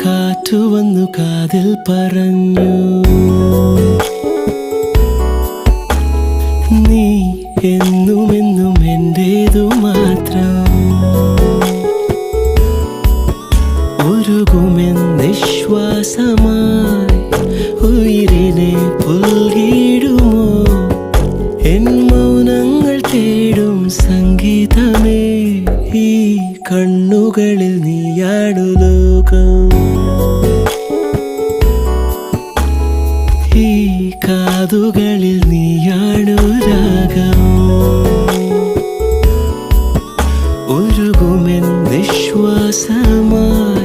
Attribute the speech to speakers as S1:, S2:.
S1: കാറ്റു വന്നു കാതിൽ പറഞ്ഞു, നീ എന്നുമെന്നും എന്റേതു മാത്രം. ഉരുകുമെൻ നിശ്വാസമായി ഉയിരിനെ പുൽകിടുമോ, എൻ മൗനങ്ങൾ തേടും സംഗീതമേ. ഈ കണ്ണുകളിൽ നീയാണു ലോകം, ഈ കാതുകളിൽ നീയാണു രാഗം. ഉരുകുമെൻ നിശ്വാസമായി